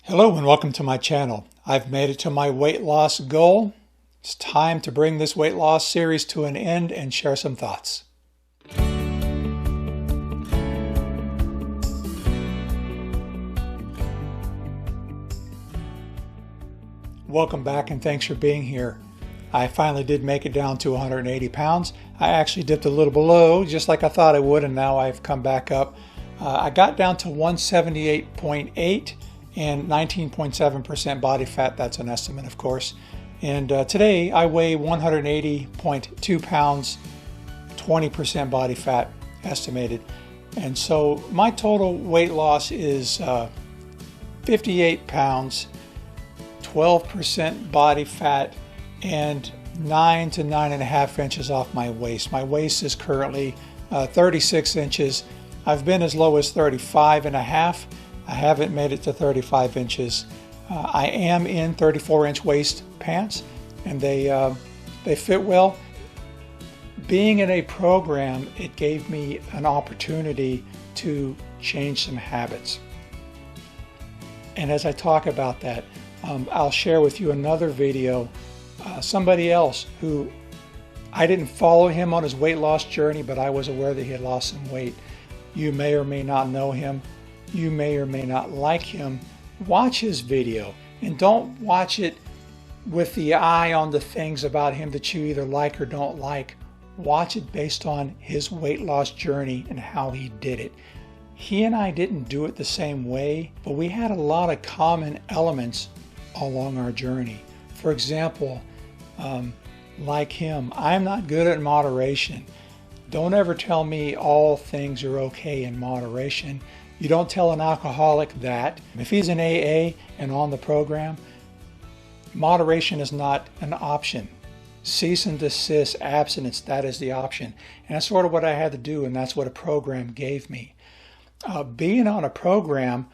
Hello and welcome to my channel. I've made it to my weight loss goal. It's time to bring this weight loss series to an end and share some thoughts. Welcome back and thanks for being here. I finally did make it down to 180 pounds. I actually dipped a little below, just like I thought I would, and now I've come back up. I got down to 178.8 and 19.7% body fat. That's an estimate, of course. And today I weigh 180.2 pounds, 20% body fat estimated. And so my total weight loss is 58 pounds, 12% body fat, and 9 to 9.5 inches off my waist. My waist is currently 36 inches. I've been as low as 35.5. I haven't made it to 35 inches. I am in 34-inch waist pants, and they fit well. Being in a program, it gave me an opportunity to change some habits. And as I talk about that, I'll share with you another video. Somebody else who I didn't follow him on his weight loss journey, but I was aware that he had lost some weight. You may or may not know him. You may or may not like him. Watch his video and don't watch it with the eye on the things about him that you either like or don't like. Watch it based on his weight loss journey and how he did it. He and I didn't do it the same way, but we had a lot of common elements along our journey. For example, like him, I'm not good at moderation. Don't ever tell me all things are okay in moderation. You don't tell an alcoholic that. If he's in AA and on the program, moderation is not an option. Cease and desist, abstinence, that is the option. And that's sort of what I had to do, and that's what a program gave me. Being on a program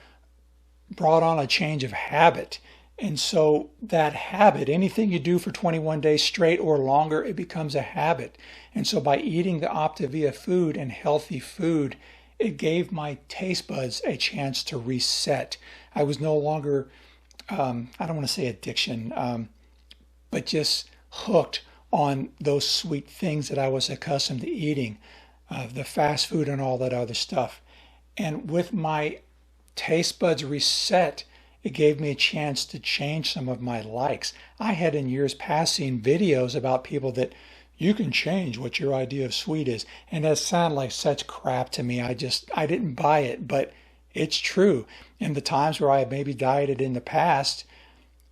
brought on a change of habit. And so that habit, anything you do for 21 days straight or longer, it becomes a habit. And so by eating the Optavia food and healthy food, it gave my taste buds a chance to reset. I was no longer, I don't want to say addiction, but just hooked on those sweet things that I was accustomed to eating, the fast food and all that other stuff. And with my taste buds reset, it gave me a chance to change some of my likes. I had in years past seen videos about people that you can change what your idea of sweet is. And that sounded like such crap to me. I didn't buy it, but it's true. In the times where I had maybe dieted in the past,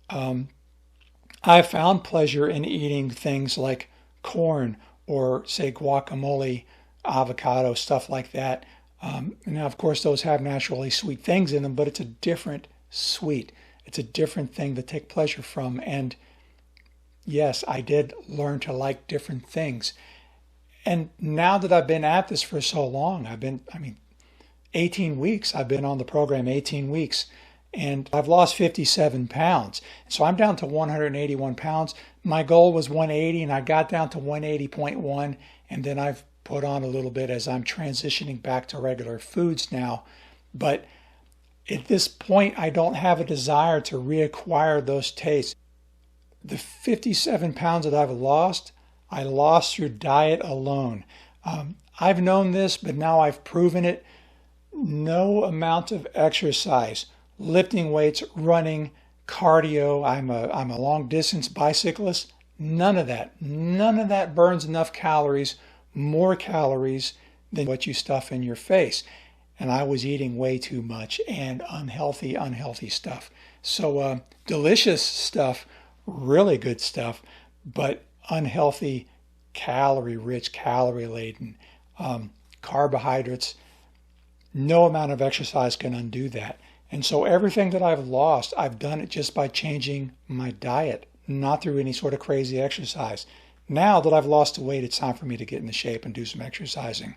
I found pleasure in eating things like corn or say guacamole, avocado, stuff like that. Now, of course, those have naturally sweet things in them, but it's a different sweet. It's a different thing to take pleasure from. And yes, I did learn to like different things. And now that I've been at this for so long, 18 weeks, I've been on the program 18 weeks, and I've lost 57 pounds. So I'm down to 181 pounds. My goal was 180, and I got down to 180.1, and then I've put on a little bit as I'm transitioning back to regular foods now. But at this point, I don't have a desire to reacquire those tastes. The 57 pounds that I've lost, I lost through diet alone. I've known this, but now I've proven it. No amount of exercise, lifting weights, running, cardio. I'm a long distance bicyclist. None of that burns enough calories, more calories than what you stuff in your face. And I was eating way too much and unhealthy stuff. So delicious stuff, really good stuff, but unhealthy, calorie-rich, calorie-laden, carbohydrates. No amount of exercise can undo that. And so everything that I've lost, I've done it just by changing my diet, not through any sort of crazy exercise. Now that I've lost the weight, it's time for me to get into shape and do some exercising.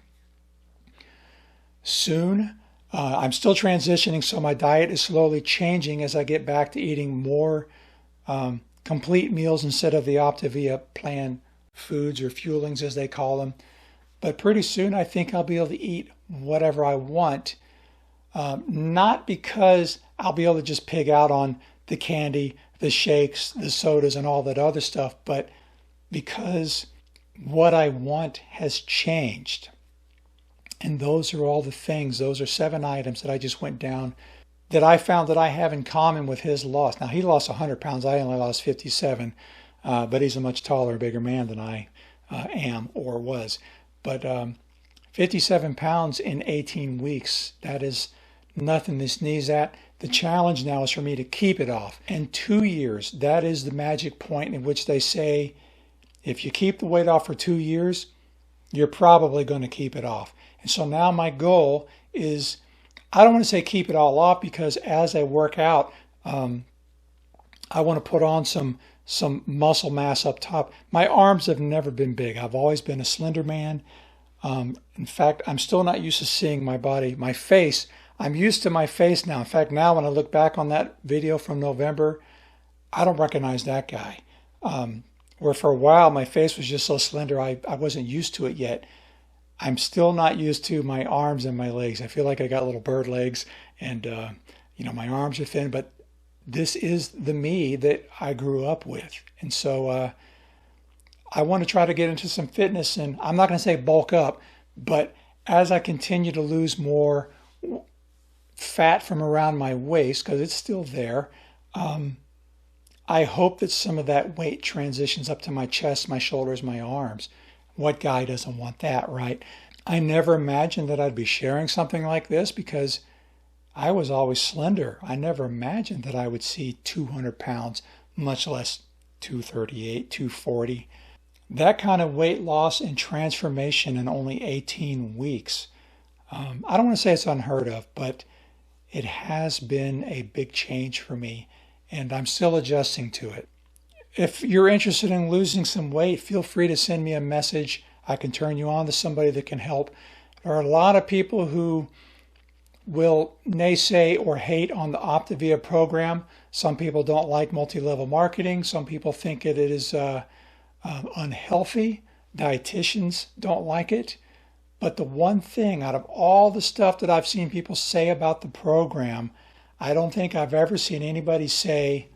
Soon, I'm still transitioning, so my diet is slowly changing as I get back to eating more complete meals instead of the Optavia plan foods or fuelings as they call them. But pretty soon I think I'll be able to eat whatever I want, not because I'll be able to just pig out on the candy, the shakes, the sodas, and all that other stuff. But because what I want has changed, and those are all the things, those are 7 items that I just went down that I found that I have in common with his loss. Now, he lost 100 pounds. I only lost 57, but he's a much taller, bigger man than I am or was. But 57 pounds in 18 weeks, that is nothing to sneeze at. The challenge now is for me to keep it off. And 2 years, that is the magic point in which they say, if you keep the weight off for 2 years, you're probably going to keep it off. And so now my goal is, I don't want to say keep it all off, because as I work out, I want to put on some muscle mass up top. My arms have never been big. I've always been a slender man. In fact, I'm still not used to seeing my body, my face. I'm used to my face now. In fact, now when I look back on that video from November, I don't recognize that guy. Where for a while my face was just so slender, I wasn't used to it yet. I'm still not used to my arms and my legs. I feel like I got little bird legs, and my arms are thin, but this is the me that I grew up with. And so I want to try to get into some fitness, and I'm not going to say bulk up, but as I continue to lose more fat from around my waist, because it's still there, I hope that some of that weight transitions up to my chest, my shoulders, my arms. What guy doesn't want that, right? I never imagined that I'd be sharing something like this, because I was always slender. I never imagined that I would see 200 pounds, much less 238, 240. That kind of weight loss and transformation in only 18 weeks. I don't want to say it's unheard of, but it has been a big change for me, and I'm still adjusting to it. If you're interested in losing some weight, feel free to send me a message. I can turn you on to somebody that can help. There are a lot of people who will naysay or hate on the Optavia program. Some people don't like multi-level marketing. Some people think it is unhealthy. Dietitians don't like it. But the one thing out of all the stuff that I've seen people say about the program, I don't think I've ever seen anybody say,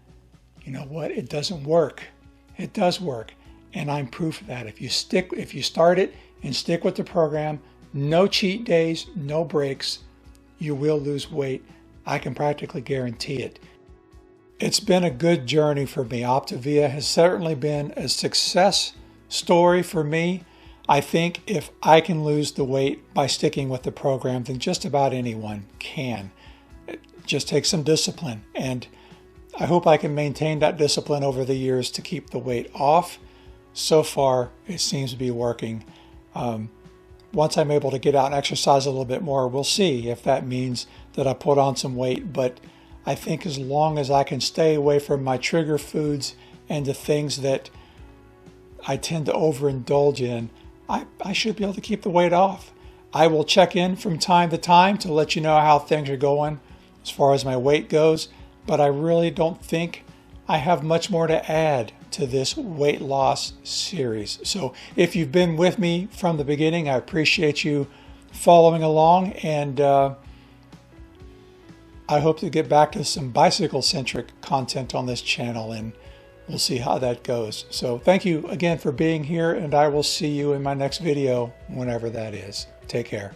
you know what, it doesn't work. It does work. And I'm proof of that. If you start it and stick with the program, no cheat days, no breaks, you will lose weight. I can practically guarantee it. It's been a good journey for me. Optavia has certainly been a success story for me. I think if I can lose the weight by sticking with the program, then just about anyone can. It just takes some discipline, and I hope I can maintain that discipline over the years to keep the weight off. So far, it seems to be working. Once I'm able to get out and exercise a little bit more, we'll see if that means that I put on some weight. But I think as long as I can stay away from my trigger foods and the things that I tend to overindulge in, I should be able to keep the weight off. I will check in from time to time to let you know how things are going as far as my weight goes, but I really don't think I have much more to add to this weight loss series. So if you've been with me from the beginning, I appreciate you following along, and I hope to get back to some bicycle-centric content on this channel, and we'll see how that goes. So thank you again for being here, and I will see you in my next video, whenever that is. Take care.